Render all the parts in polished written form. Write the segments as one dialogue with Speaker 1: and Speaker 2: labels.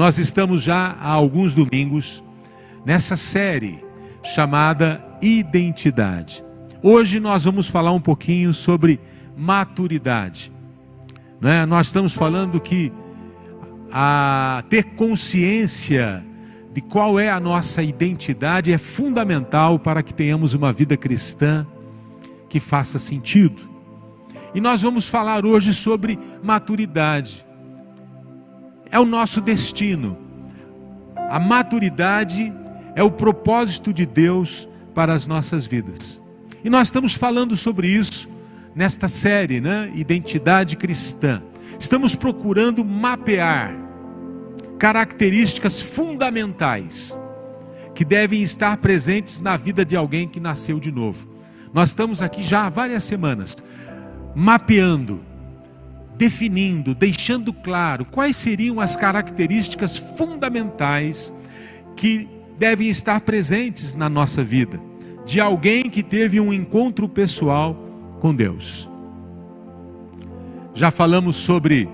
Speaker 1: Nós estamos já há alguns domingos nessa série chamada Identidade. Hoje nós vamos falar um pouquinho sobre maturidade. Nós estamos falando que ter consciência de qual é a nossa identidade é fundamental para que tenhamos uma vida cristã que faça sentido. E nós vamos falar hoje sobre maturidade. É o nosso destino. A maturidade é o propósito de Deus para as nossas vidas. E nós estamos falando sobre isso nesta série, Identidade Cristã. Estamos procurando mapear características fundamentais que devem estar presentes na vida de alguém que nasceu de novo. Nós estamos aqui já há várias semanas mapeando, definindo, deixando claro quais seriam as características fundamentais que devem estar presentes na nossa vida, de alguém que teve um encontro pessoal com Deus. Já falamos sobre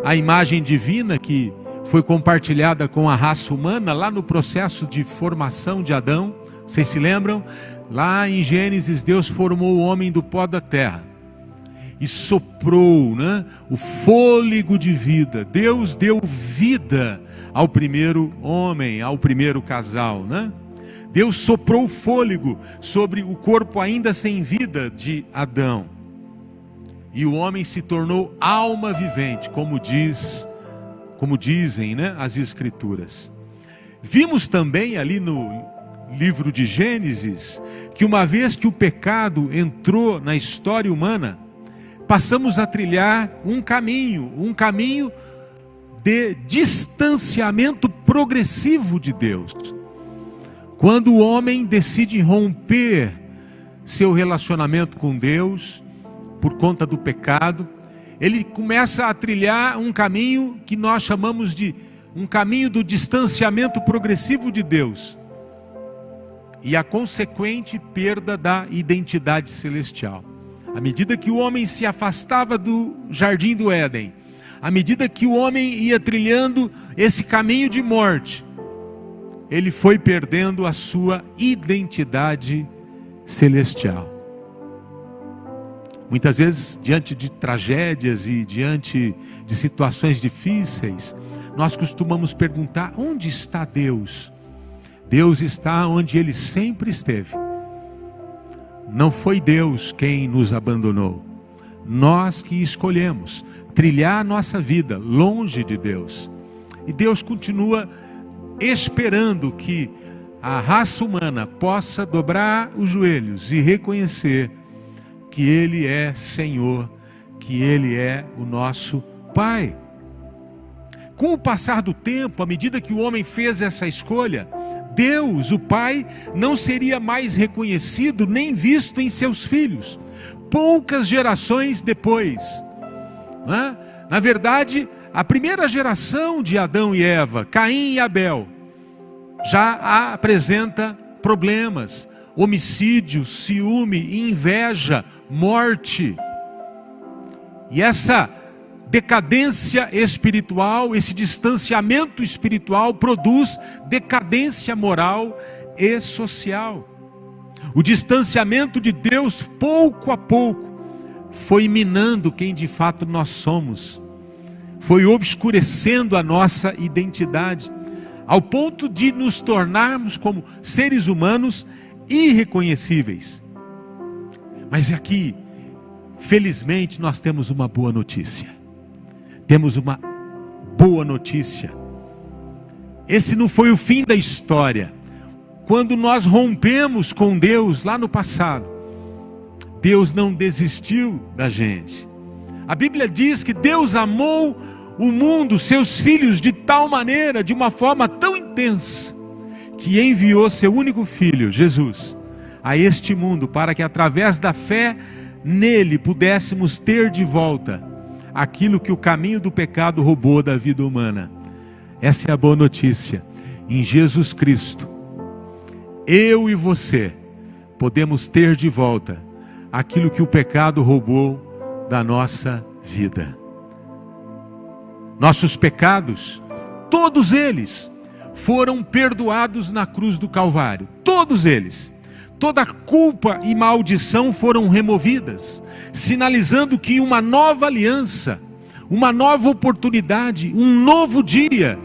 Speaker 1: a imagem divina que foi compartilhada com a raça humana lá no processo de formação de Adão. Vocês se lembram? Lá em Gênesis, Deus formou o homem do pó da terra e soprou o fôlego de vida. Deus deu vida ao primeiro homem, ao primeiro casal. Deus soprou o fôlego sobre o corpo ainda sem vida de Adão. E o homem se tornou alma vivente, como dizem as Escrituras. Vimos também ali no livro de Gênesis que uma vez que o pecado entrou na história humana, passamos a trilhar um caminho de distanciamento progressivo de Deus. Quando o homem decide romper seu relacionamento com Deus, por conta do pecado, ele começa a trilhar um caminho que nós chamamos de um caminho do distanciamento progressivo de Deus. E a consequente perda da identidade celestial. À medida que o homem se afastava do jardim do Éden, à medida que o homem ia trilhando esse caminho de morte, ele foi perdendo a sua identidade celestial. Muitas vezes, diante de tragédias e diante de situações difíceis, nós costumamos perguntar: onde está Deus? Deus está onde Ele sempre esteve. Não foi Deus quem nos abandonou. Nós que escolhemos trilhar a nossa vida longe de Deus. E Deus continua esperando que a raça humana possa dobrar os joelhos e reconhecer que Ele é Senhor, que Ele é o nosso Pai. Com o passar do tempo, à medida que o homem fez essa escolha, Deus, o Pai, não seria mais reconhecido nem visto em seus filhos. Poucas gerações depois, na verdade, a primeira geração de Adão e Eva, Caim e Abel, já apresenta problemas, homicídio, ciúme, inveja, morte. E essa decadência espiritual, esse distanciamento espiritual produz decadência moral e social. O distanciamento de Deus, pouco a pouco, foi minando quem de fato nós somos, foi obscurecendo a nossa identidade, ao ponto de nos tornarmos como seres humanos irreconhecíveis. Mas aqui, felizmente, nós temos uma boa notícia. Temos uma boa notícia. Esse não foi o fim da história. Quando nós rompemos com Deus lá no passado, Deus não desistiu da gente. A Bíblia diz que Deus amou o mundo, seus filhos, de tal maneira, de uma forma tão intensa, que enviou seu único filho, Jesus, a este mundo, para que através da fé nele pudéssemos ter de volta aquilo que o caminho do pecado roubou da vida humana. Essa é a boa notícia. Em Jesus Cristo, eu e você podemos ter de volta aquilo que o pecado roubou da nossa vida. Nossos pecados todos eles foram perdoados na cruz do Calvário. Todos eles. Toda culpa e maldição foram removidas, sinalizando que uma nova aliança, uma nova oportunidade, um novo dia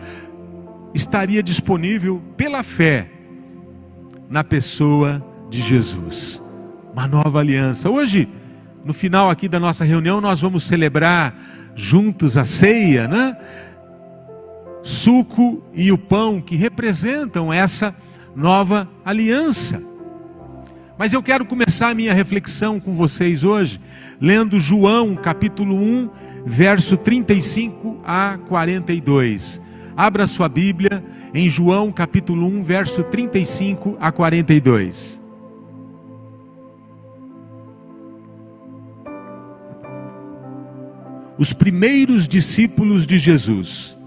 Speaker 1: estaria disponível pela fé na pessoa de Jesus. Uma nova aliança. Hoje, no final aqui da nossa reunião, nós vamos celebrar juntos a ceia, né? Suco e o pão que representam essa nova aliança. Mas eu quero começar a minha reflexão com vocês hoje, lendo João capítulo 1, verso 35 a 42. Abra sua Bíblia em João capítulo 1, verso 35 a 42. Os primeiros discípulos de Jesus.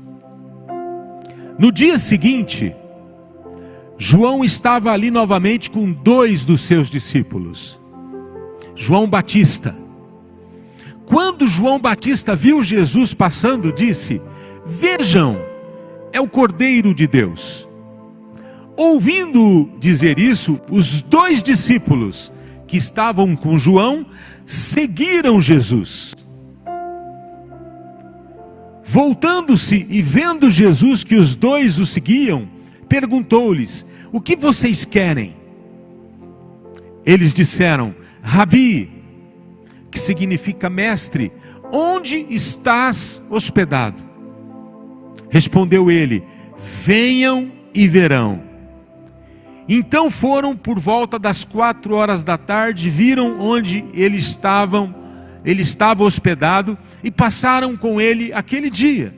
Speaker 1: No dia seguinte, João estava ali novamente com 2 dos seus discípulos. João Batista. Quando João Batista viu Jesus passando, disse: vejam, é o Cordeiro de Deus. Ouvindo dizer isso, os 2 discípulos que estavam com João seguiram Jesus. Voltando-se e vendo Jesus que os 2 o seguiam, perguntou-lhes: o que vocês querem? Eles disseram: Rabi, que significa mestre, onde estás hospedado? Respondeu ele: venham e verão. Então foram por volta das 4 horas da tarde, viram onde ele estava hospedado e passaram com ele aquele dia.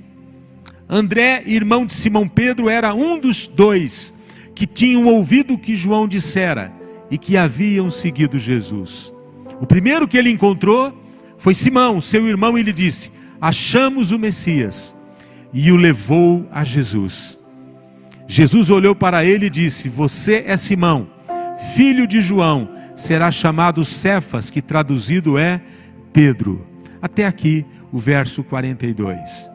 Speaker 1: André, irmão de Simão Pedro, era um dos 2 que tinham ouvido o que João dissera e que haviam seguido Jesus. O primeiro que ele encontrou foi Simão, seu irmão, e lhe disse: achamos o Messias, e o levou a Jesus. Jesus olhou para ele e disse: você é Simão, filho de João, será chamado Cefas, que traduzido é Pedro. Até aqui o verso 42.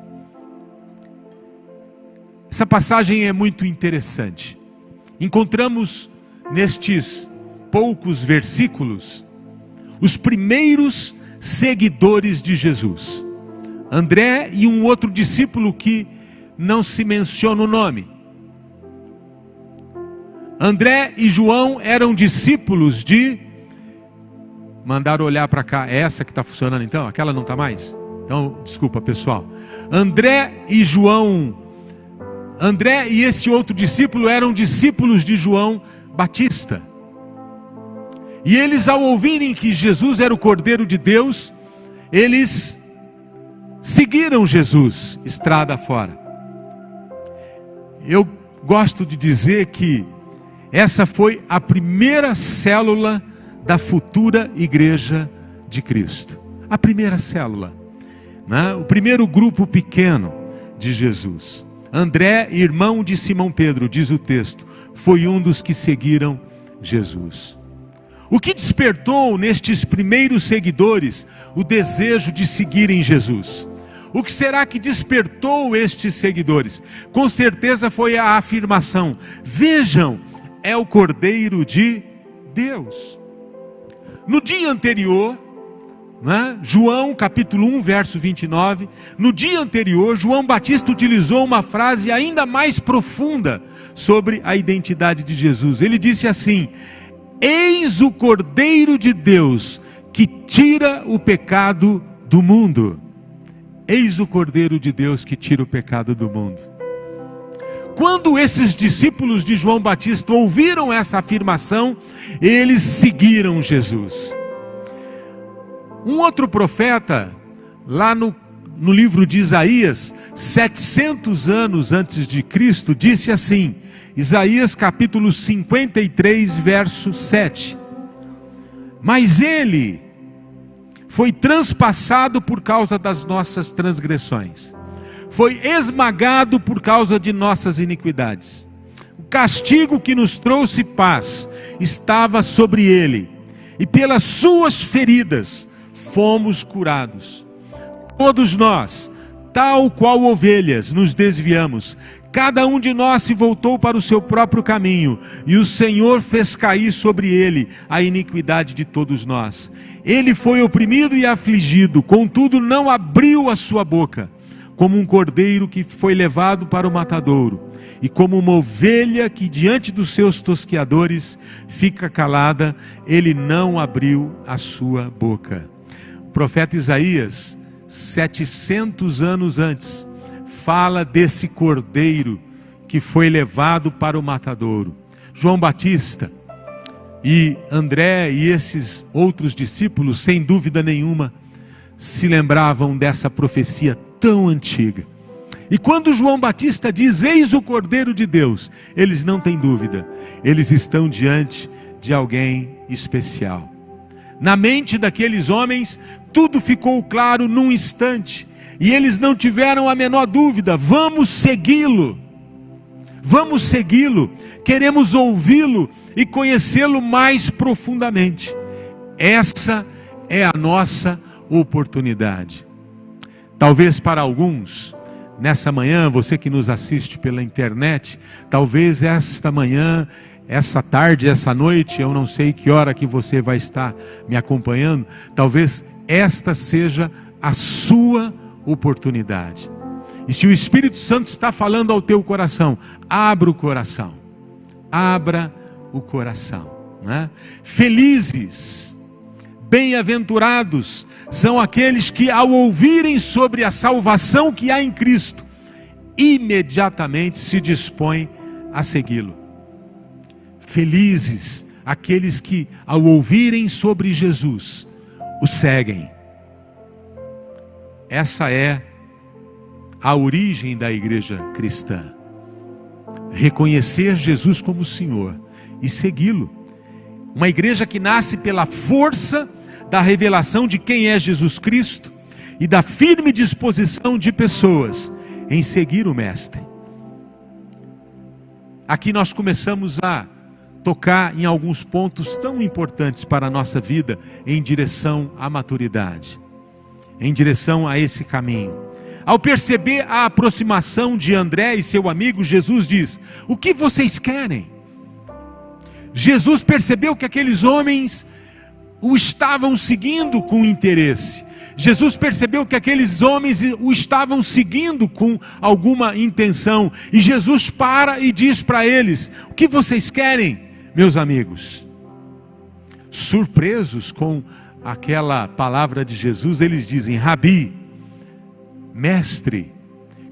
Speaker 1: Essa passagem é muito interessante. Encontramos nestes poucos versículos os primeiros seguidores de Jesus. André e um outro discípulo que não se menciona o nome. André e João eram discípulos de... Mandaram olhar para cá. É essa que está funcionando então? Aquela não está mais? Então, desculpa pessoal. André e esse outro discípulo eram discípulos de João Batista. E eles, ao ouvirem que Jesus era o Cordeiro de Deus, eles seguiram Jesus estrada fora. Eu gosto de dizer que essa foi a primeira célula da futura igreja de Cristo. A primeira célula, né? O primeiro grupo pequeno de Jesus. André, irmão de Simão Pedro, diz o texto, foi um dos que seguiram Jesus. O que despertou nestes primeiros seguidores o desejo de seguirem Jesus? O que será que despertou estes seguidores? Com certeza foi a afirmação: vejam, é o Cordeiro de Deus. No dia anterior, né, João capítulo 1 verso 29, no dia anterior João Batista utilizou uma frase ainda mais profunda sobre a identidade de Jesus. Ele disse assim: eis o Cordeiro de Deus que tira o pecado do mundo. Eis o Cordeiro de Deus que tira o pecado do mundo. Quando esses discípulos de João Batista ouviram essa afirmação, eles seguiram Jesus. Um outro profeta, lá no livro de Isaías, 700 anos antes de Cristo, disse assim, Isaías capítulo 53, verso 7. Mas ele foi transpassado por causa das nossas transgressões, foi esmagado por causa de nossas iniquidades. O castigo que nos trouxe paz estava sobre ele, e pelas suas feridas fomos curados. Todos nós, tal qual ovelhas, nos desviamos, cada um de nós se voltou para o seu próprio caminho, e o Senhor fez cair sobre ele a iniquidade de todos nós. Ele foi oprimido e afligido, contudo não abriu a sua boca. Como um cordeiro que foi levado para o matadouro, e como uma ovelha que diante dos seus tosqueadores fica calada, ele não abriu a sua boca. O profeta Isaías, 700 anos antes, fala desse cordeiro que foi levado para o matadouro. João Batista e André e esses outros discípulos, sem dúvida nenhuma, se lembravam dessa profecia tão antiga. E quando João Batista diz: eis o Cordeiro de Deus, eles não têm dúvida, eles estão diante de alguém especial. Na mente daqueles homens, tudo ficou claro num instante, e eles não tiveram a menor dúvida: vamos segui-lo, queremos ouvi-lo e conhecê-lo mais profundamente. Essa é a nossa oportunidade. Talvez para alguns, nessa manhã, você que nos assiste pela internet, talvez esta manhã, essa tarde, essa noite, eu não sei que hora que você vai estar me acompanhando, talvez esta seja a sua oportunidade. E se o Espírito Santo está falando ao teu coração, abra o coração, né? Felizes, bem-aventurados são aqueles que, ao ouvirem sobre a salvação que há em Cristo, imediatamente se dispõem a segui-lo. Felizes aqueles que, ao ouvirem sobre Jesus, o seguem. Essa é a origem da igreja cristã. Reconhecer Jesus como Senhor e segui-lo. Uma igreja que nasce pela força da revelação de quem é Jesus Cristo e da firme disposição de pessoas em seguir o Mestre. Aqui nós começamos a tocar em alguns pontos tão importantes para a nossa vida em direção à maturidade, em direção a esse caminho. Ao perceber a aproximação de André e seu amigo, Jesus diz: o que vocês querem? Jesus percebeu que aqueles homens o estavam seguindo com interesse. Jesus percebeu que aqueles homens o estavam seguindo com alguma intenção. E Jesus para e diz para eles: o que vocês querem, meus amigos? Surpresos com aquela palavra de Jesus, eles dizem: Rabi, mestre,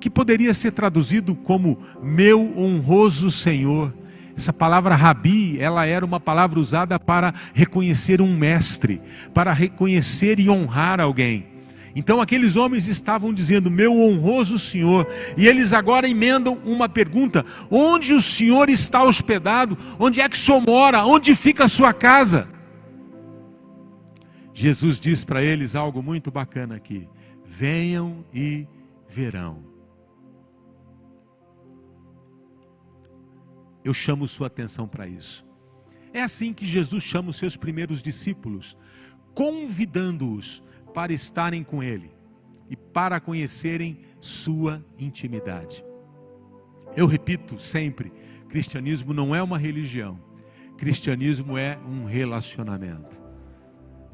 Speaker 1: que poderia ser traduzido como meu honroso Senhor. Essa palavra Rabi, ela era uma palavra usada para reconhecer um mestre, para reconhecer e honrar alguém. Então aqueles homens estavam dizendo: meu honroso Senhor. E eles agora emendam uma pergunta: onde o Senhor está hospedado? Onde é que o Senhor mora? Onde fica a sua casa? Jesus diz para eles algo muito bacana aqui: venham e verão. Eu chamo sua atenção para isso. É assim que Jesus chama os seus primeiros discípulos, convidando-os para estarem com Ele e para conhecerem sua intimidade. Eu repito sempre, cristianismo não é uma religião, cristianismo é um relacionamento,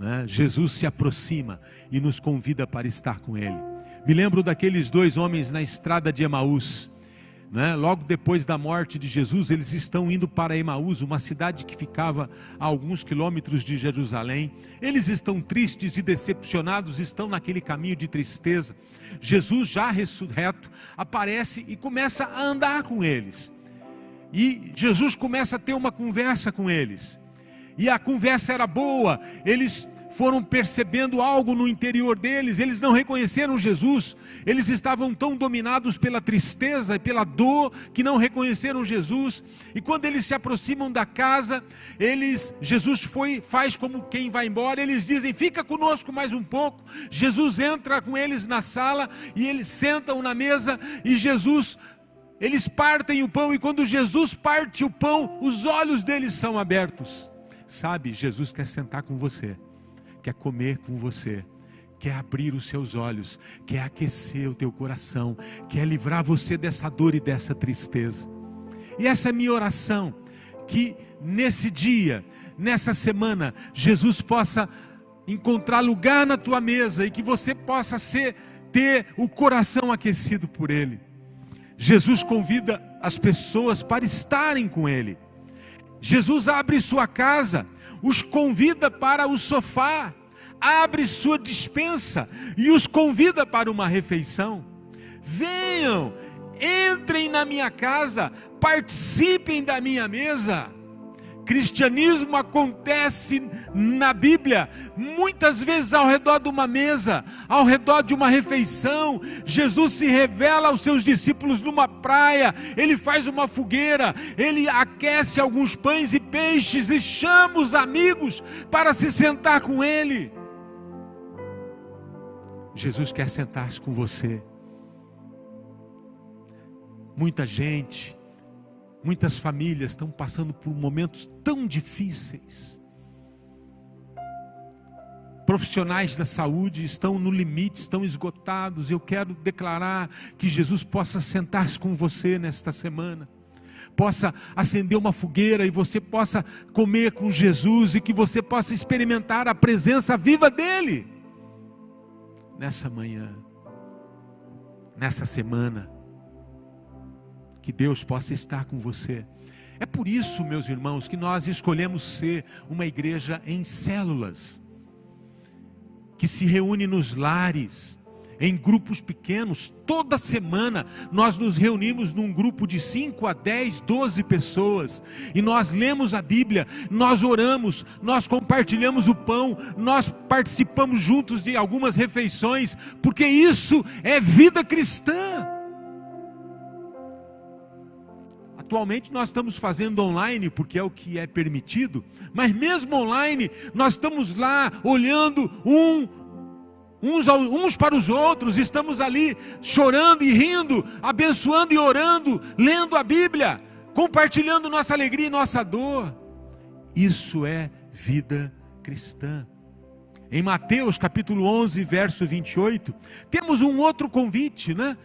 Speaker 1: né? Jesus se aproxima e nos convida para estar com Ele. Me lembro daqueles dois homens na estrada de Emaús, né? Logo depois da morte de Jesus, eles estão indo para Emaús, uma cidade que ficava a alguns quilômetros de Jerusalém. Eles estão tristes e decepcionados, estão naquele caminho de tristeza. Jesus, já ressurreto, aparece e começa a andar com eles. E Jesus começa a ter uma conversa com eles. E a conversa era boa, eles foram percebendo algo no interior deles. Eles não reconheceram Jesus, eles estavam tão dominados pela tristeza e pela dor que não reconheceram Jesus. E quando eles se aproximam da casa, Jesus faz como quem vai embora. Eles dizem: fica conosco mais um pouco. Jesus entra com eles na sala e eles sentam na mesa e eles partem o pão, e quando Jesus parte o pão, os olhos deles são abertos. Sabe, Jesus quer sentar com você, quer comer com você, quer abrir os seus olhos, quer aquecer o teu coração, quer livrar você dessa dor e dessa tristeza. E essa é a minha oração, que nesse dia, nessa semana, Jesus possa encontrar lugar na tua mesa e que você possa ter o coração aquecido por Ele. Jesus convida as pessoas para estarem com Ele. Jesus abre sua casa, os convida para o sofá, abre sua despensa e os convida para uma refeição. Venham, entrem na minha casa, participem da minha mesa. Cristianismo acontece na Bíblia muitas vezes ao redor de uma mesa, ao redor de uma refeição. Jesus se revela aos seus discípulos numa praia, Ele faz uma fogueira, Ele aquece alguns pães e peixes e chama os amigos para se sentar com Ele. Jesus quer sentar-se com você. Muita gente, muitas famílias estão passando por momentos tão difíceis. Profissionais da saúde estão no limite, estão esgotados. Eu quero declarar que Jesus possa sentar-se com você nesta semana, possa acender uma fogueira e você possa comer com Jesus e que você possa experimentar a presença viva dEle. Nessa manhã, nessa semana, que Deus possa estar com você. É por isso, meus irmãos, que nós escolhemos ser uma igreja em células, que se reúne nos lares, em grupos pequenos. Toda semana nós nos reunimos num grupo de 5 a 10, 12 pessoas, e nós lemos a Bíblia, nós oramos, nós compartilhamos o pão, nós participamos juntos de algumas refeições, porque isso é vida cristã. Atualmente nós estamos fazendo online, porque é o que é permitido, mas mesmo online, nós estamos lá olhando uns para os outros, estamos ali chorando e rindo, abençoando e orando, lendo a Bíblia, compartilhando nossa alegria e nossa dor. Isso é vida cristã. Em Mateus capítulo 11, verso 28, temos um outro convite, né?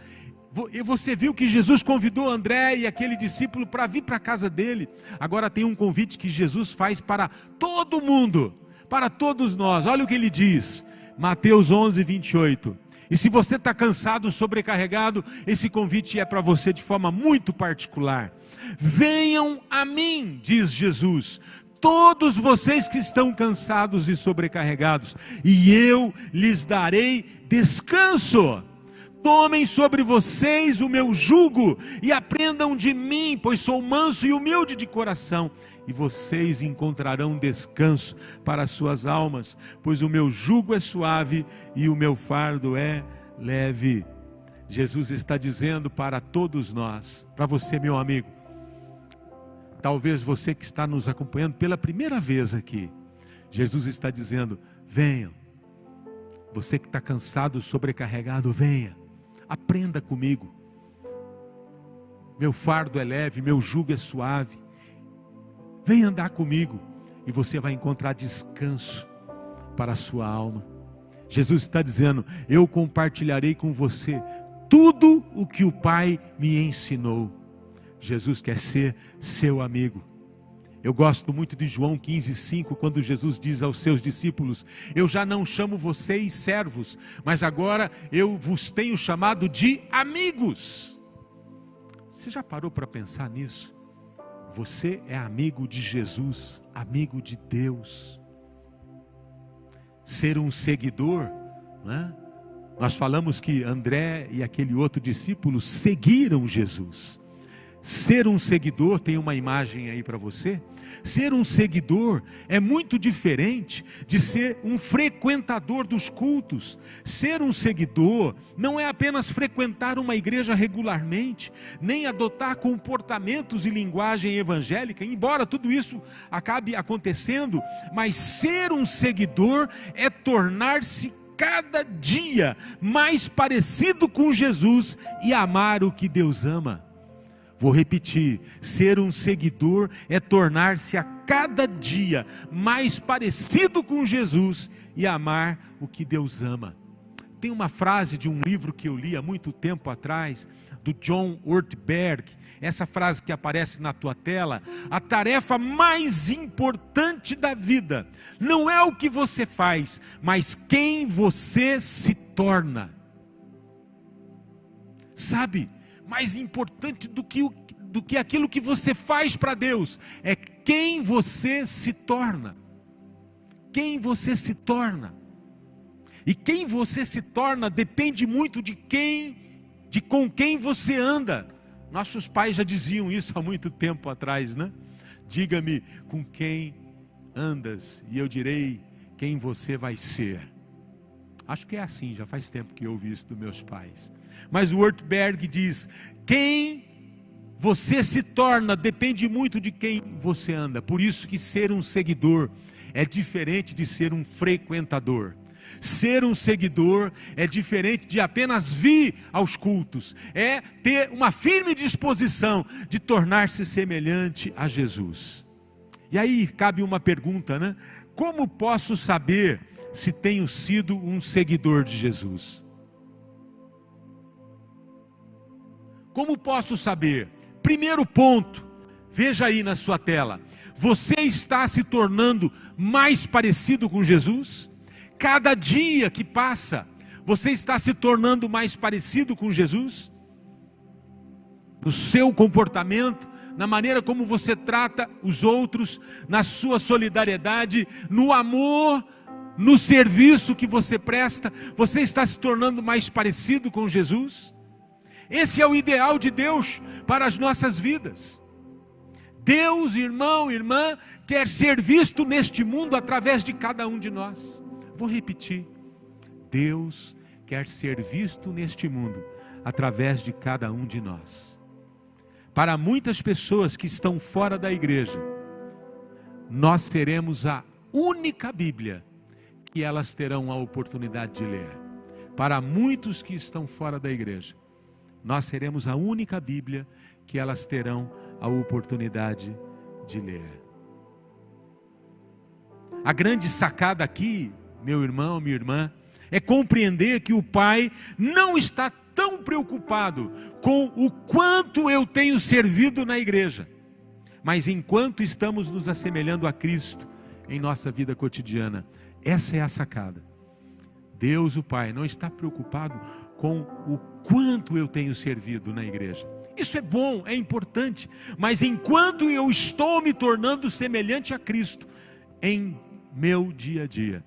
Speaker 1: E você viu que Jesus convidou André e aquele discípulo para vir para a casa dele. Agora tem um convite que Jesus faz para todo mundo, para todos nós. Olha o que ele diz, Mateus 11, 28. E se você está cansado, sobrecarregado, esse convite é para você de forma muito particular. Venham a mim, diz Jesus, todos vocês que estão cansados e sobrecarregados, e eu lhes darei descanso. Tomem sobre vocês o meu jugo e aprendam de mim, pois sou manso e humilde de coração, e vocês encontrarão descanso para as suas almas, pois o meu jugo é suave e o meu fardo é leve. Jesus está dizendo para todos nós, para você, meu amigo, talvez você que está nos acompanhando pela primeira vez aqui, Jesus está dizendo: venham. Você que está cansado, sobrecarregado, venha. Aprenda comigo. Meu fardo é leve, meu jugo é suave. Vem andar comigo e você vai encontrar descanso para a sua alma. Jesus está dizendo: eu compartilharei com você tudo o que o Pai me ensinou. Jesus quer ser seu amigo. Eu gosto muito de João 15:5, quando Jesus diz aos seus discípulos: eu já não chamo vocês servos, mas agora eu vos tenho chamado de amigos. Você já parou para pensar nisso? Você é amigo de Jesus, amigo de Deus. Ser um seguidor, né? Nós falamos que André e aquele outro discípulo seguiram Jesus. Ser um seguidor, tem uma imagem aí para você. Ser um seguidor é muito diferente de ser um frequentador dos cultos. Ser um seguidor não é apenas frequentar uma igreja regularmente, nem adotar comportamentos e linguagem evangélica, embora tudo isso acabe acontecendo, mas ser um seguidor é tornar-se cada dia mais parecido com Jesus e amar o que Deus ama. Vou repetir, ser um seguidor é tornar-se a cada dia mais parecido com Jesus e amar o que Deus ama. tem uma frase de um livro que eu li há muito tempo atrás, do John Ortberg, essa frase que aparece na tua tela: a tarefa mais importante da vida não é o que você faz, mas quem você se torna. Sabe, mais importante do que aquilo que você faz para Deus, é quem você se torna. Quem você se torna. E quem você se torna depende muito de com quem você anda. Nossos pais já diziam isso há muito tempo atrás, né? Diga-me com quem andas e eu direi quem você vai ser. Acho que é assim, já faz tempo que eu ouvi isso dos meus pais. Mas o Ortberg diz: quem você se torna depende muito de quem você anda. Por isso que ser um seguidor é diferente de ser um frequentador. Ser um seguidor é diferente de apenas vir aos cultos. É ter uma firme disposição de tornar-se semelhante a Jesus. E aí cabe uma pergunta, né? Como posso saber se tenho sido um seguidor de Jesus? Como posso saber? Primeiro ponto, veja aí na sua tela. Você está se tornando mais parecido com Jesus? Cada dia que passa, você está se tornando mais parecido com Jesus? No seu comportamento, na maneira como você trata os outros, na sua solidariedade, no amor, no serviço que você presta, você está se tornando mais parecido com Jesus? Esse é o ideal de Deus para as nossas vidas. Deus, irmão, irmã, quer ser visto neste mundo através de cada um de nós. Vou repetir: Deus quer ser visto neste mundo através de cada um de nós. Para muitas pessoas que estão fora da igreja, nós seremos a única Bíblia que elas terão a oportunidade de ler. Para muitos que estão fora da igreja, nós seremos a única Bíblia que elas terão a oportunidade de ler. A grande sacada aqui, meu irmão, minha irmã, é compreender que o Pai não está tão preocupado com o quanto eu tenho servido na igreja, mas enquanto estamos nos assemelhando a Cristo em nossa vida cotidiana. Essa é a sacada. Deus, o Pai, não está preocupado com o quanto eu tenho servido na igreja. Isso é bom, é importante, mas enquanto eu estou me tornando semelhante a Cristo em meu dia a dia,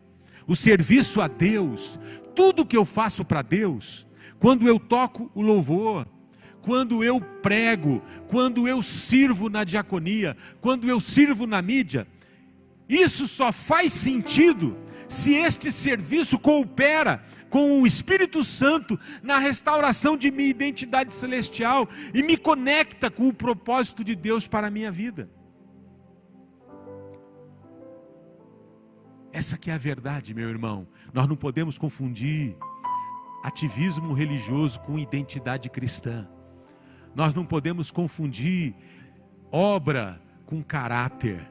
Speaker 1: o serviço a Deus, tudo que eu faço para Deus, quando eu toco o louvor, quando eu prego, quando eu sirvo na diaconia, quando eu sirvo na mídia, isso só faz sentido se este serviço coopera com o Espírito Santo na restauração de minha identidade celestial e me conecta com o propósito de Deus para a minha vida. Essa que é a verdade, meu irmão. Nós não podemos confundir ativismo religioso com identidade cristã. Nós não podemos confundir obra com caráter.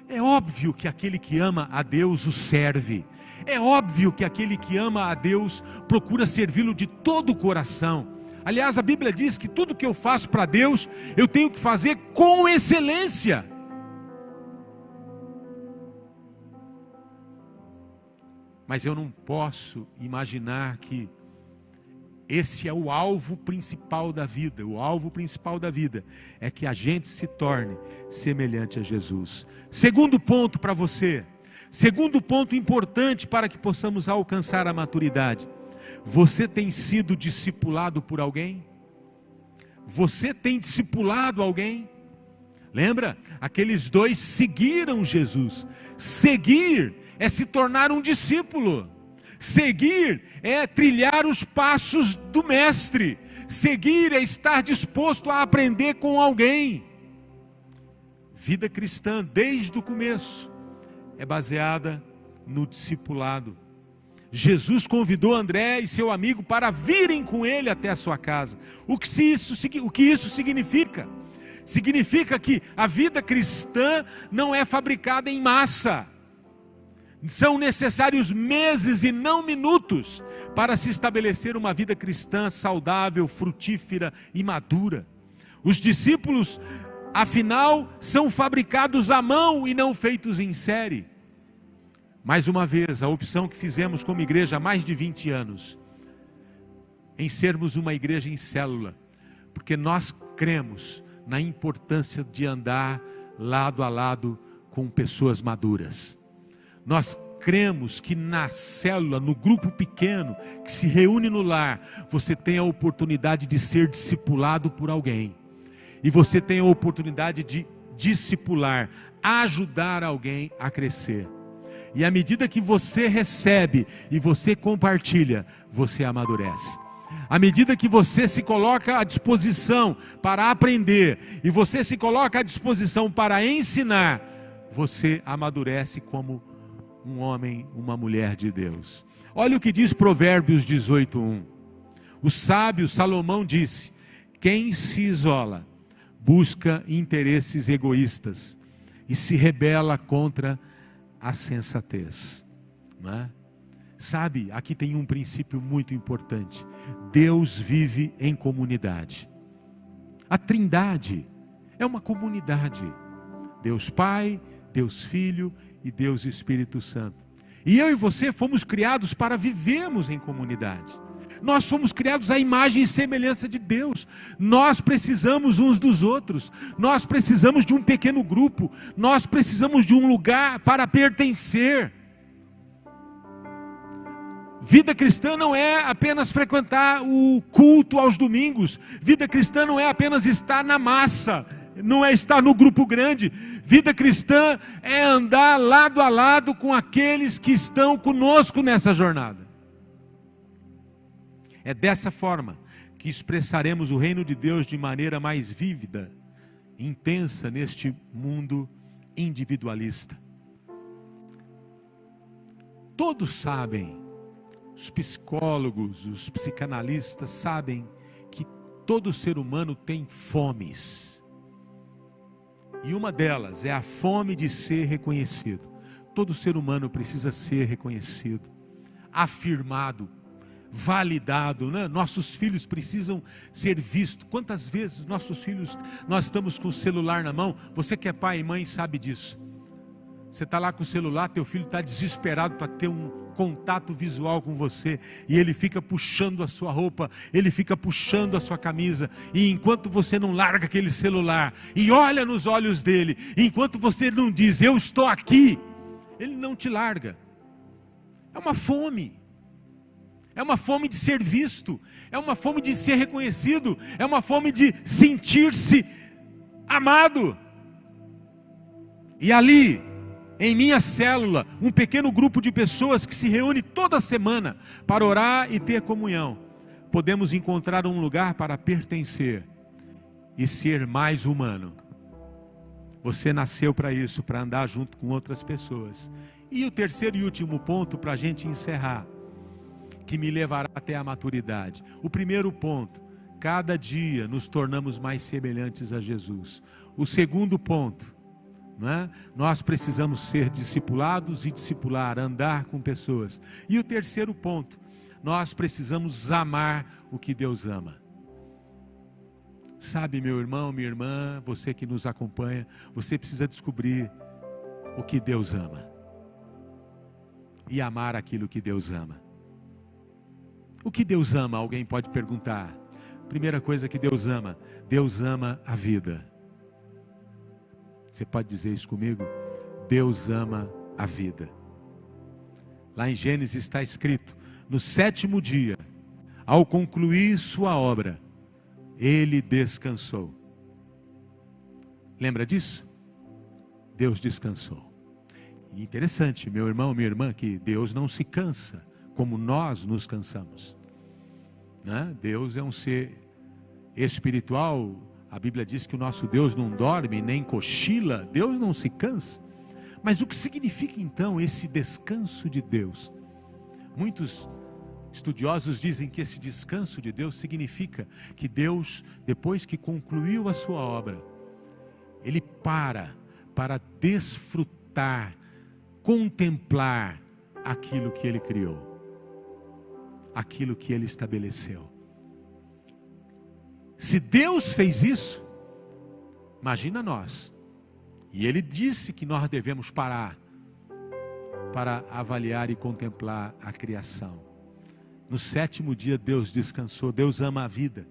Speaker 1: É óbvio que aquele que ama a Deus o serve. É óbvio que aquele que ama a Deus procura servi-lo de todo o coração. Aliás, a Bíblia diz que tudo que eu faço para Deus, eu tenho que fazer com excelência. Mas eu não posso imaginar que esse é o alvo principal da vida. O alvo principal da vida é que a gente se torne semelhante a Jesus. Segundo ponto para você. Segundo ponto importante para que possamos alcançar a maturidade. Você tem sido discipulado por alguém? Você tem discipulado alguém? Lembra? Aqueles dois seguiram Jesus. Seguir é se tornar um discípulo. Seguir é trilhar os passos do mestre. Seguir é estar disposto a aprender com alguém. Vida cristã, desde o começo, é baseada no discipulado. Jesus convidou André e seu amigo para virem com ele até a sua casa. O que isso significa? Significa que a vida cristã não é fabricada em massa. São necessários meses e não minutos para se estabelecer uma vida cristã saudável, frutífera e madura. Os discípulos, afinal, são fabricados à mão e não feitos em série. Mais uma vez, a opção que fizemos como igreja há mais de 20 anos, em sermos uma igreja em célula, porque nós cremos na importância de andar lado a lado com pessoas maduras. Nós cremos que na célula, no grupo pequeno, que se reúne no lar, você tem a oportunidade de ser discipulado por alguém. E você tem a oportunidade de discipular, ajudar alguém a crescer. E à medida que você recebe e você compartilha, você amadurece. À medida que você se coloca à disposição para aprender, e você se coloca à disposição para ensinar, você amadurece como um homem, uma mulher de Deus. Olha o que diz Provérbios 18:1. O sábio Salomão disse: quem se isola, busca interesses egoístas e se rebela contra a sensatez. Não é? Sabe, aqui tem um princípio muito importante. Deus vive em comunidade. A Trindade é uma comunidade. Deus Pai, Deus Filho e Deus Espírito Santo. E eu e você fomos criados para vivermos em comunidade. Nós fomos criados à imagem e semelhança de Deus. Nós precisamos uns dos outros. Nós precisamos de um pequeno grupo. Nós precisamos de um lugar para pertencer. Vida cristã não é apenas frequentar o culto aos domingos. Vida cristã não é apenas estar na massa, não é estar no grupo grande. Vida cristã é andar lado a lado com aqueles que estão conosco nessa jornada. É dessa forma que expressaremos o reino de Deus de maneira mais vívida, intensa neste mundo individualista. Todos sabem, os psicólogos, os psicanalistas sabem que todo ser humano tem fomes. E uma delas é a fome de ser reconhecido. Todo ser humano precisa ser reconhecido, afirmado, validado, né? Nossos filhos precisam ser vistos. Quantas vezes nossos filhos, nós estamos com o celular na mão? Você que é pai e mãe sabe disso. Você está lá com o celular, teu filho está desesperado para ter um contato visual com você, e ele fica puxando a sua roupa, ele fica puxando a sua camisa, e enquanto você não larga aquele celular, e olha nos olhos dele, e enquanto você não diz, eu estou aqui, ele não te larga. É uma fome de ser visto, é uma fome de ser reconhecido, é uma fome de sentir-se amado. E ali, em minha célula, um pequeno grupo de pessoas que se reúne toda semana para orar e ter comunhão, podemos encontrar um lugar para pertencer e ser mais humano. Você nasceu para isso, para andar junto com outras pessoas. E o terceiro e último ponto para a gente encerrar, que me levará até a maturidade. O primeiro ponto, cada dia nos tornamos mais semelhantes a Jesus. O segundo ponto, nós precisamos ser discipulados e discipular, andar com pessoas. E o terceiro ponto, nós precisamos amar o que Deus ama. Sabe, meu irmão, minha irmã, você que nos acompanha, você precisa descobrir o que Deus ama e amar aquilo que Deus ama. O que Deus ama? Alguém pode perguntar. Primeira coisa que Deus ama a vida. Você pode dizer isso comigo? Deus ama a vida. Lá em Gênesis está escrito, no 7º dia, ao concluir sua obra, Ele descansou. Lembra disso? Deus descansou. E interessante, meu irmão, minha irmã, que Deus não se cansa, como nós nos cansamos. Deus é um ser espiritual. A Bíblia diz que o nosso Deus não dorme, nem cochila. Deus não se cansa. Mas o que significa então esse descanso de Deus? Muitos estudiosos dizem que esse descanso de Deus significa que Deus, depois que concluiu a sua obra, Ele para desfrutar contemplar aquilo que Ele criou, aquilo que Ele estabeleceu. Se Deus fez isso, imagina nós. E Ele disse que nós devemos parar para avaliar e contemplar a criação. No 7º dia Deus descansou. Deus ama a vida.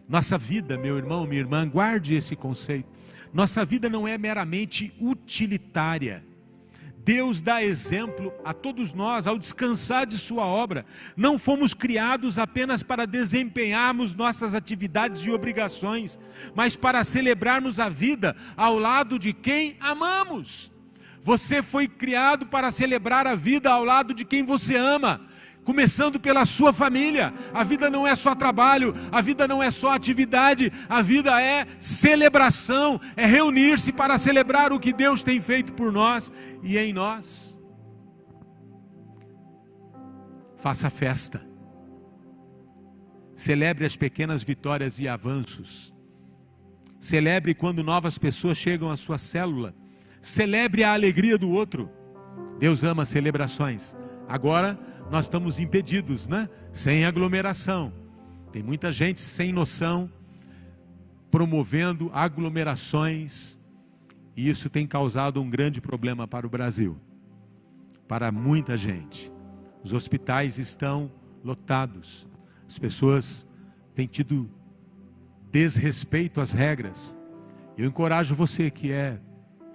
Speaker 1: Nossa vida, meu irmão, minha irmã, guarde esse conceito. Nossa vida não é meramente utilitária. Deus dá exemplo a todos nós ao descansar de sua obra. Não fomos criados apenas para desempenharmos nossas atividades e obrigações, mas para celebrarmos a vida ao lado de quem amamos. Você foi criado para celebrar a vida ao lado de quem você ama, começando pela sua família. A vida não é só trabalho, a vida não é só atividade, a vida é celebração, é reunir-se para celebrar o que Deus tem feito por nós e em nós. Faça festa, celebre as pequenas vitórias e avanços, celebre quando novas pessoas chegam à sua célula, celebre a alegria do outro. Deus ama celebrações. Agora nós estamos impedidos, né? Sem aglomeração. Tem muita gente sem noção promovendo aglomerações, e isso tem causado um grande problema para o Brasil, para muita gente. Os hospitais estão lotados, as pessoas têm tido desrespeito às regras. Eu encorajo você que é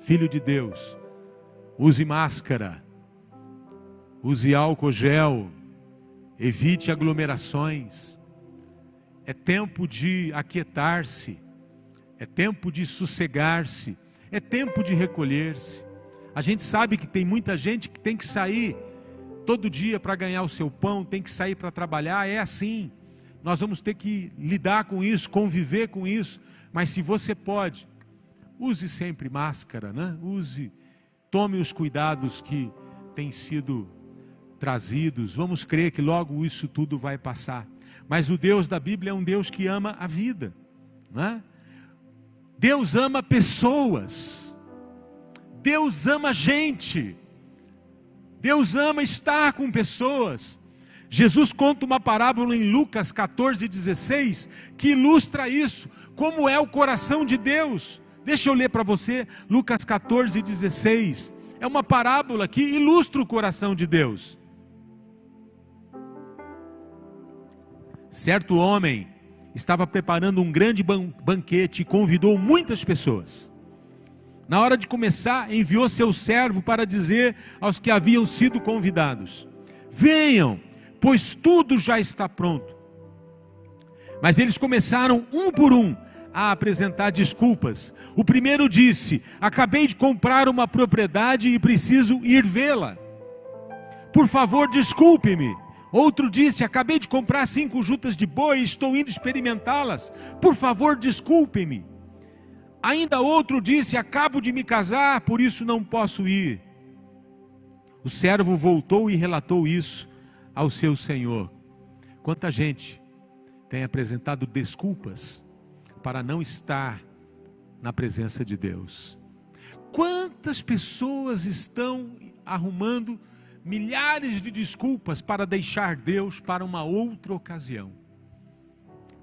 Speaker 1: filho de Deus, use máscara, use álcool gel, evite aglomerações. É tempo de aquietar-se, é tempo de sossegar-se, é tempo de recolher-se. A gente sabe que tem muita gente que tem que sair todo dia para ganhar o seu pão, tem que sair para trabalhar, é assim. Nós vamos ter que lidar com isso, conviver com isso, mas se você pode, use sempre máscara, né? Tome os cuidados que têm sido trazidos. Vamos crer que logo isso tudo vai passar. Mas o Deus da Bíblia é um Deus que ama a vida, né? Deus ama pessoas, Deus ama gente, Deus ama estar com pessoas. Jesus conta uma parábola em Lucas 14:16 que ilustra isso, como é o coração de Deus. Deixa eu ler para você, Lucas 14:16. É uma parábola que ilustra o coração de Deus. Certo homem estava preparando um grande banquete e convidou muitas pessoas. Na hora de começar, enviou seu servo para dizer aos que haviam sido convidados: venham, pois tudo já está pronto. Mas eles começaram um por um a apresentar desculpas. O primeiro disse: acabei de comprar uma propriedade e preciso ir vê-la. Por favor, desculpe-me. Outro disse: acabei de comprar 5 jutas de boi e estou indo experimentá-las. Por favor, desculpe-me. Ainda outro disse: acabo de me casar, por isso não posso ir. O servo voltou e relatou isso ao seu senhor. Quanta gente tem apresentado desculpas para não estar na presença de Deus. Quantas pessoas estão arrumando milhares de desculpas para deixar Deus para uma outra ocasião,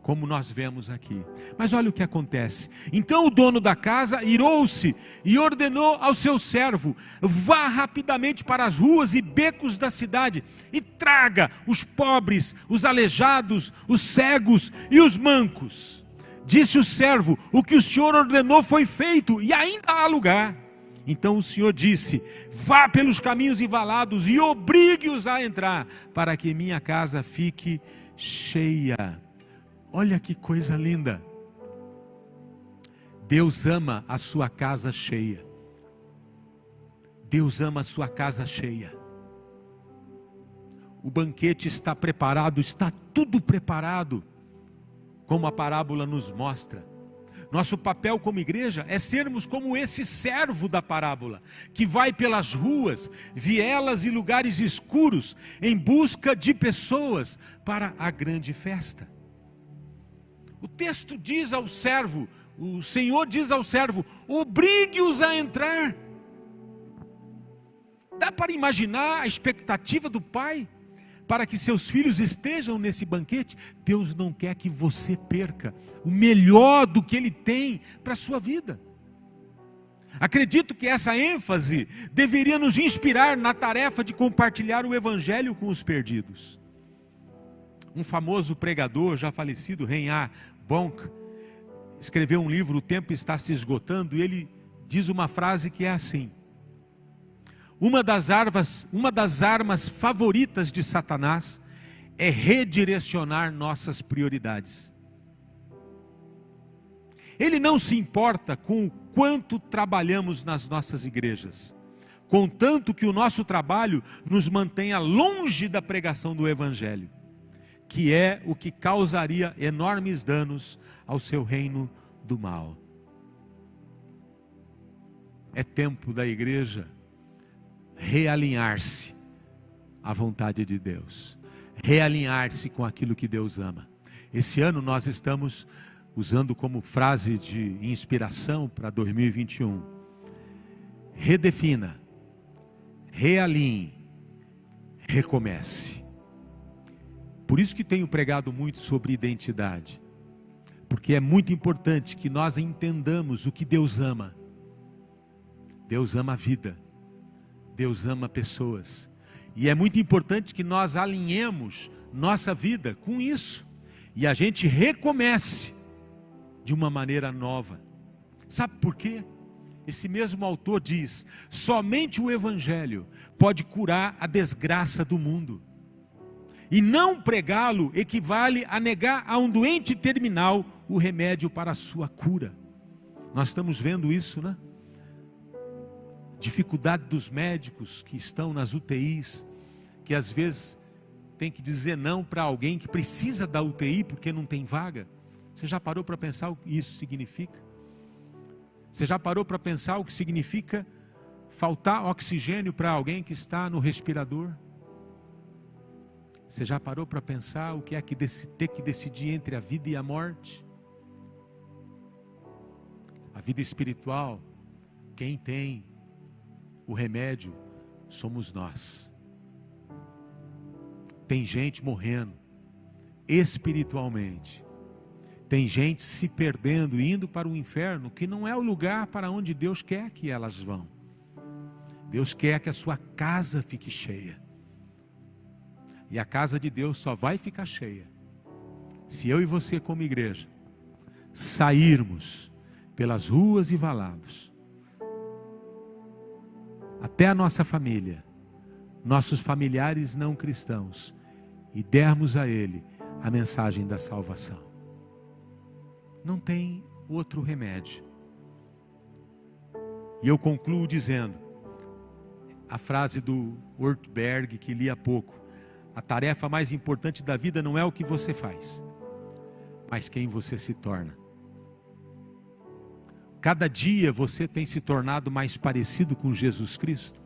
Speaker 1: como nós vemos aqui. Mas olha o que acontece. Então o dono da casa irou-se e ordenou ao seu servo: vá rapidamente para as ruas e becos da cidade e traga os pobres, os aleijados, os cegos e os mancos. Disse o servo: o que o senhor ordenou foi feito e ainda há lugar. Então o Senhor disse: vá pelos caminhos e valados e obrigue-os a entrar, para que minha casa fique cheia. Olha que coisa linda. Deus ama a sua casa cheia. Deus ama a sua casa cheia. O banquete está preparado, está tudo preparado, como a parábola nos mostra. Nosso papel como igreja é sermos como esse servo da parábola, que vai pelas ruas, vielas e lugares escuros, em busca de pessoas para a grande festa. O texto diz ao servo, o Senhor diz ao servo: obrigue-os a entrar. Dá para imaginar a expectativa do pai para que seus filhos estejam nesse banquete? Deus não quer que você perca o melhor do que Ele tem para a sua vida. Acredito que essa ênfase deveria nos inspirar na tarefa de compartilhar o Evangelho com os perdidos. Um famoso pregador, já falecido, Reinhard Bonk, escreveu um livro, O Tempo Está Se Esgotando, e ele diz uma frase que é assim: uma das armas favoritas de Satanás é redirecionar nossas prioridades. Ele não se importa com o quanto trabalhamos nas nossas igrejas, contanto que o nosso trabalho nos mantenha longe da pregação do Evangelho, que é o que causaria enormes danos ao seu reino do mal. É tempo da igreja realinhar-se à vontade de Deus, realinhar-se com aquilo que Deus ama. Esse ano nós estamos usando como frase de inspiração para 2021: redefina, realinhe, recomece. Por isso que tenho pregado muito sobre identidade, porque é muito importante que nós entendamos o que Deus ama. Deus ama a vida, Deus ama pessoas, e é muito importante que nós alinhemos nossa vida com isso, e a gente recomece de uma maneira nova. Sabe por quê? Esse mesmo autor diz: somente o Evangelho pode curar a desgraça do mundo, e não pregá-lo equivale a negar a um doente terminal o remédio para a sua cura. Nós estamos vendo isso, né? Dificuldade dos médicos que estão nas UTIs, que às vezes tem que dizer não para alguém que precisa da UTI porque não tem vaga. Você já parou para pensar o que isso significa? Você já parou para pensar o que significa faltar oxigênio para alguém que está no respirador? Você já parou para pensar o que é que ter que decidir entre a vida e a morte? A vida espiritual, quem tem o remédio somos nós. Tem gente morrendo espiritualmente, tem gente se perdendo, indo para o inferno, que não é o lugar para onde Deus quer que elas vão. Deus quer que a sua casa fique cheia, e a casa de Deus só vai ficar cheia se eu e você, como igreja, sairmos pelas ruas e valados, até a nossa família, nossos familiares não cristãos, e dermos a Ele a mensagem da salvação. Não tem outro remédio. E eu concluo dizendo a frase do Ortberg que li há pouco: a tarefa mais importante da vida não é o que você faz, mas quem você se torna. Cada dia você tem se tornado mais parecido com Jesus Cristo?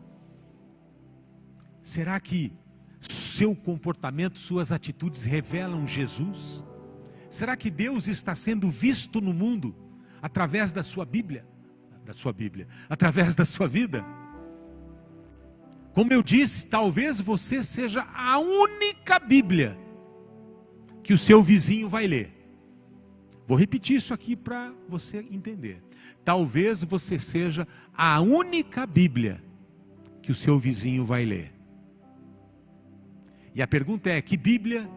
Speaker 1: Será que seu comportamento, suas atitudes revelam Jesus? Será que Deus está sendo visto no mundo através da sua Bíblia? Através da sua vida? Como eu disse, talvez você seja a única Bíblia que o seu vizinho vai ler. Vou repetir isso aqui para você entender. Talvez você seja a única Bíblia que o seu vizinho vai ler. E a pergunta é: que Bíblia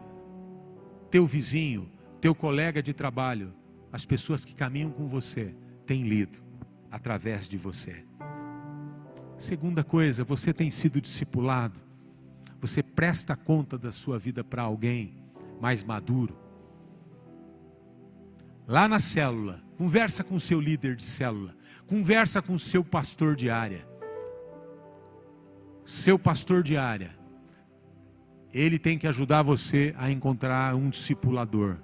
Speaker 1: teu vizinho, teu colega de trabalho, as pessoas que caminham com você, têm lido através de você? Segunda coisa, você tem sido discipulado? Você presta conta da sua vida para alguém mais maduro? Lá na célula, conversa com o seu líder de célula, conversa com o seu pastor de área. Seu pastor de área, ele tem que ajudar você a encontrar um discipulador,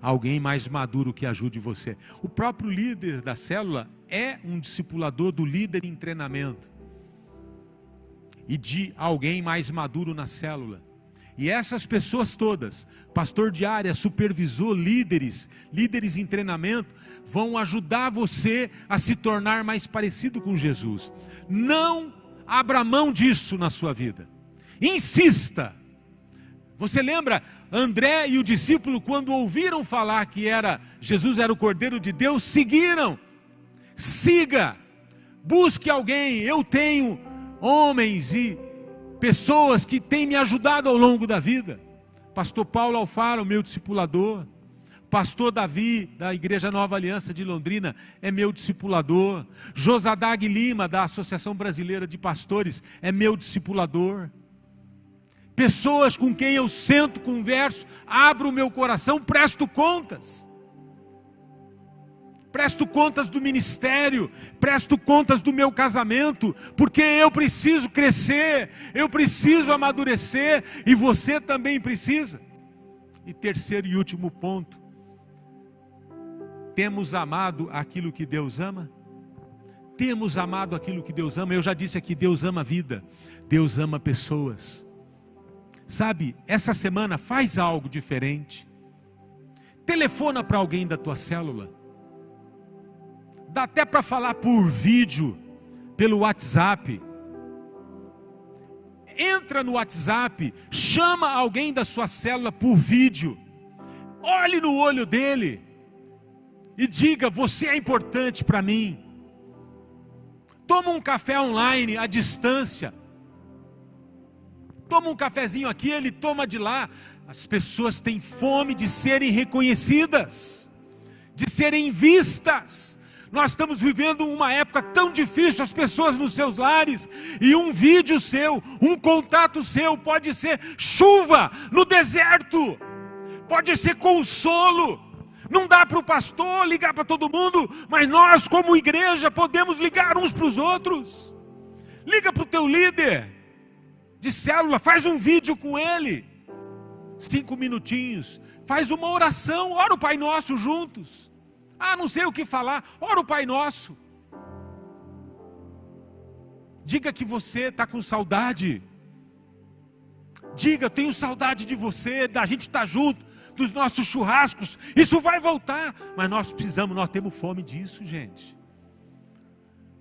Speaker 1: alguém mais maduro que ajude você. O próprio líder da célula é um discipulador do líder em treinamento e de alguém mais maduro na célula. E essas pessoas todas, pastor de área, supervisor, líderes em treinamento, vão ajudar você a se tornar mais parecido com Jesus. Não abra mão disso na sua vida. Insista. Você lembra, André e o discípulo, quando ouviram falar que Jesus era o Cordeiro de Deus, seguiram. Siga, busque alguém. Eu tenho homens e pessoas que têm me ajudado ao longo da vida. Pastor Paulo Alfaro, meu discipulador. Pastor Davi, da Igreja Nova Aliança de Londrina, é meu discipulador. Josadag Lima, da Associação Brasileira de Pastores, é meu discipulador. Pessoas com quem eu sento, converso, abro o meu coração, presto contas. Presto contas do ministério, presto contas do meu casamento, porque eu preciso crescer, eu preciso amadurecer, e você também precisa. E terceiro e último ponto, temos amado aquilo que Deus ama? Temos amado aquilo que Deus ama? Eu já disse aqui, Deus ama a vida, Deus ama pessoas. Sabe, essa semana faz algo diferente. Telefona para alguém da tua célula. Dá até para falar por vídeo, pelo WhatsApp. Entra no WhatsApp, chama alguém da sua célula por vídeo. Olhe no olho dele e diga: você é importante para mim. Toma um café online à distância. Toma um cafezinho aqui, ele toma de lá. As pessoas têm fome de serem reconhecidas, de serem vistas. Nós estamos vivendo uma época tão difícil, as pessoas nos seus lares, e um vídeo seu, um contato seu, pode ser chuva no deserto, pode ser consolo. Não dá para o pastor ligar para todo mundo, mas nós como igreja podemos ligar uns para os outros. Liga para o teu líder de célula, faz um vídeo com ele, 5 minutinhos, faz uma oração, ora o Pai Nosso juntos. Não sei o que falar, ora o Pai Nosso. Diga que você está com saudade. Diga: tenho saudade de você, da gente estar junto, dos nossos churrascos. Isso vai voltar, mas nós temos fome disso, gente.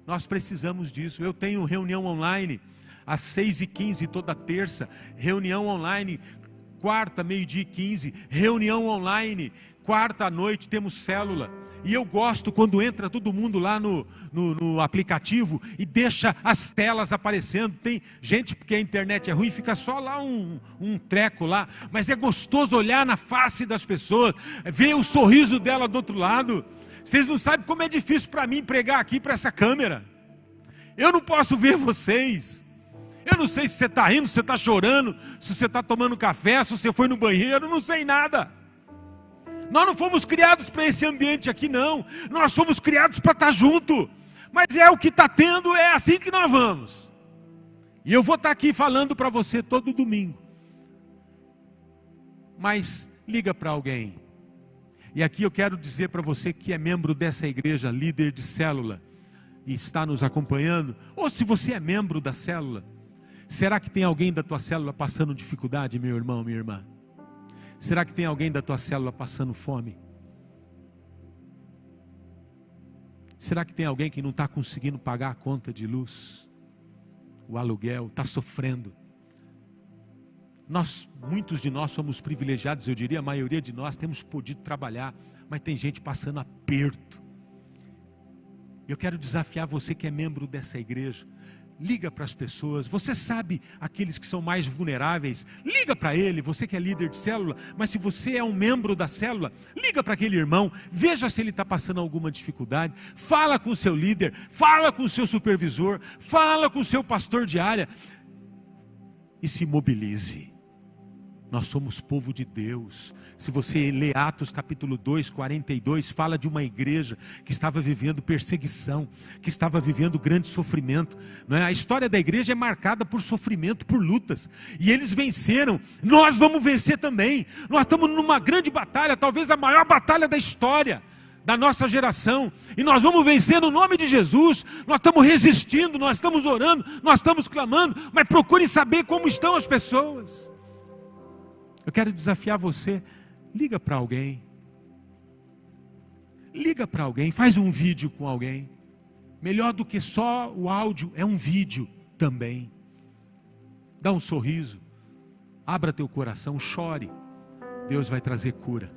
Speaker 1: Nós precisamos disso. Eu tenho reunião online às 6h15 toda terça, reunião online quarta, 12h15, reunião online quarta à noite, temos célula. E eu gosto quando entra todo mundo lá no aplicativo e deixa as telas aparecendo. Tem gente, porque a internet é ruim, fica só lá um treco lá, mas é gostoso olhar na face das pessoas, ver o sorriso dela do outro lado. Vocês não sabem como é difícil para mim pregar aqui para essa câmera. Eu não posso ver vocês. Eu não sei se você está rindo, se você está chorando, se você está tomando café, se você foi no banheiro, não sei nada. Nós não fomos criados para esse ambiente aqui, não. Nós fomos criados para estar junto. Mas é o que está tendo, é assim que nós vamos. E eu vou estar aqui falando para você todo domingo. Mas liga para alguém. E aqui eu quero dizer para você que é membro dessa igreja, líder de célula, e está nos acompanhando, ou se você é membro da célula, será que tem alguém da tua célula passando dificuldade, meu irmão, minha irmã? Será que tem alguém da tua célula passando fome? Será que tem alguém que não está conseguindo pagar a conta de luz, o aluguel, está sofrendo? Muitos de nós somos privilegiados, eu diria, a maioria de nós temos podido trabalhar, mas tem gente passando aperto. Eu quero desafiar você que é membro dessa igreja. Liga para as pessoas, você sabe aqueles que são mais vulneráveis, liga para ele, você que é líder de célula, mas se você é um membro da célula, liga para aquele irmão, veja se ele está passando alguma dificuldade, fala com o seu líder, fala com o seu supervisor, fala com o seu pastor de área e se mobilize. Nós somos povo de Deus. Se você ler Atos capítulo 2, 42, fala de uma igreja que estava vivendo perseguição, que estava vivendo grande sofrimento, não é? A história da igreja é marcada por sofrimento, por lutas, e eles venceram. Nós vamos vencer também. Nós estamos numa grande batalha, talvez a maior batalha da história da nossa geração, e nós vamos vencer no nome de Jesus. Nós estamos resistindo, nós estamos orando, nós estamos clamando, mas procure saber como estão as pessoas. Eu quero desafiar você, liga para alguém. Liga para alguém, faz um vídeo com alguém. Melhor do que só o áudio, é um vídeo. também. Dá um sorriso, abra teu coração, chore. Deus vai trazer cura,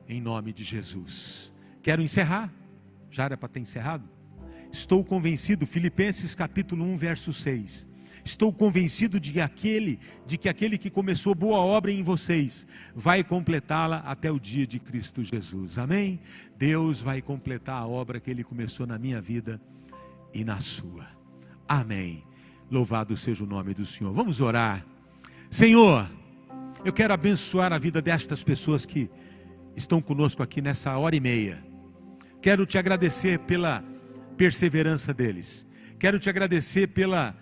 Speaker 1: em nome de Jesus. Quero encerrar, já era para ter encerrado. Estou convencido, Filipenses capítulo 1, verso 6. Estou convencido de que aquele que começou boa obra em vocês, vai completá-la até o dia de Cristo Jesus. Amém? Deus vai completar a obra que Ele começou na minha vida e na sua. Amém. Louvado seja o nome do Senhor. Vamos orar. Senhor, eu quero abençoar a vida destas pessoas que estão conosco aqui nessa hora e meia. Quero te agradecer pela perseverança deles. Quero te agradecer pelo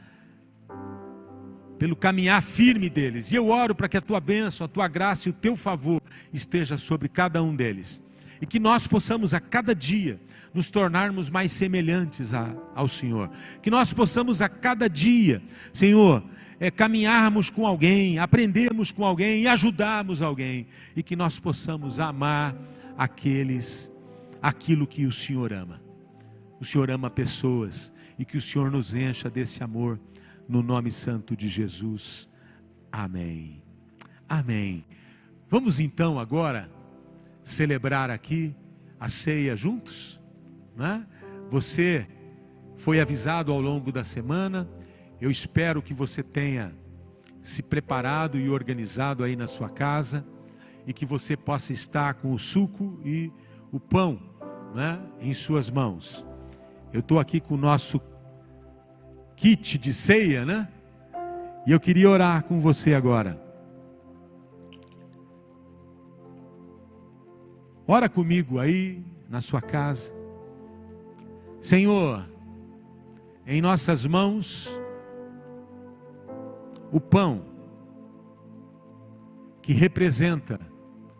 Speaker 1: caminhar firme deles. E eu oro para que a tua bênção, a tua graça e o teu favor esteja sobre cada um deles. E que nós possamos a cada dia nos tornarmos mais semelhantes ao Senhor. Que nós possamos a cada dia, Senhor, caminharmos com alguém, aprendermos com alguém e ajudarmos alguém. E que nós possamos amar aquilo que o Senhor ama. O Senhor ama pessoas e que o Senhor nos encha desse amor no nome santo de Jesus. Amém. Amém. Vamos então agora celebrar aqui a ceia juntos, né? Você foi avisado ao longo da semana. Eu espero que você tenha se preparado e organizado aí na sua casa e que você possa estar com o suco e o pão, né, em suas mãos. Eu estou aqui com o nosso kit de ceia, né? E eu queria orar com você agora. Ora comigo aí na sua casa. Senhor, em nossas mãos o pão que representa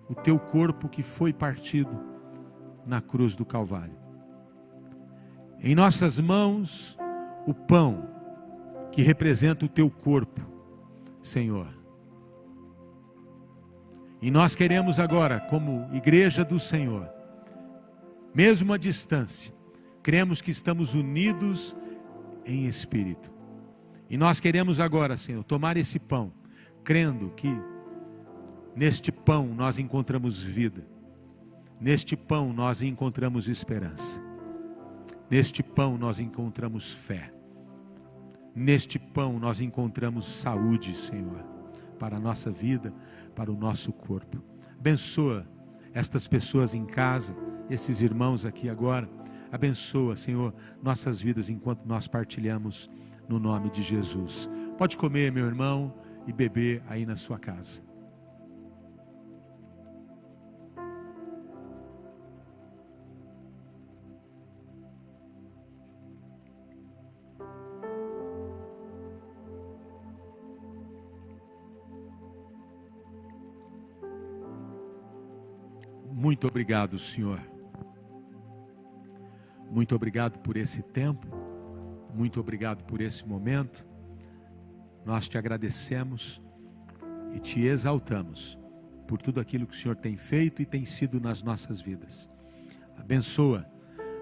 Speaker 1: o teu corpo que foi partido na cruz do Calvário. Em nossas mãos o pão que representa o teu corpo, Senhor. E nós queremos agora, como igreja do Senhor, mesmo à distância, cremos que estamos unidos em espírito. E nós queremos agora, Senhor, tomar esse pão, crendo que neste pão nós encontramos vida. Neste pão nós encontramos esperança. Neste pão nós encontramos fé. Neste pão nós encontramos saúde, Senhor, para a nossa vida, para o nosso corpo. Abençoa estas pessoas em casa, esses irmãos aqui agora. Abençoa, Senhor, nossas vidas enquanto nós partilhamos no nome de Jesus. Pode comer, meu irmão, e beber aí na sua casa. Muito obrigado, Senhor. Muito obrigado por esse tempo. Muito obrigado por esse momento. Nós te agradecemos e te exaltamos por tudo aquilo que o Senhor tem feito e tem sido nas nossas vidas. Abençoa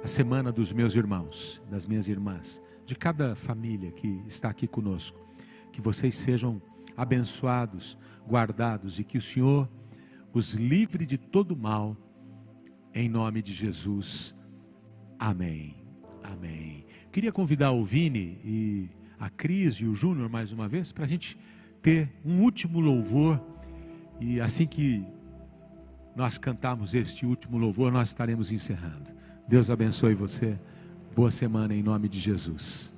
Speaker 1: a semana dos meus irmãos, das minhas irmãs, de cada família que está aqui conosco. Que vocês sejam abençoados, guardados e que o Senhor os livre de todo mal, em nome de Jesus. Amém. Amém. Queria convidar o Vini e a Cris e o Júnior mais uma vez, para a gente ter um último louvor, e assim que nós cantarmos este último louvor, nós estaremos encerrando. Deus abençoe você, boa semana em nome de Jesus.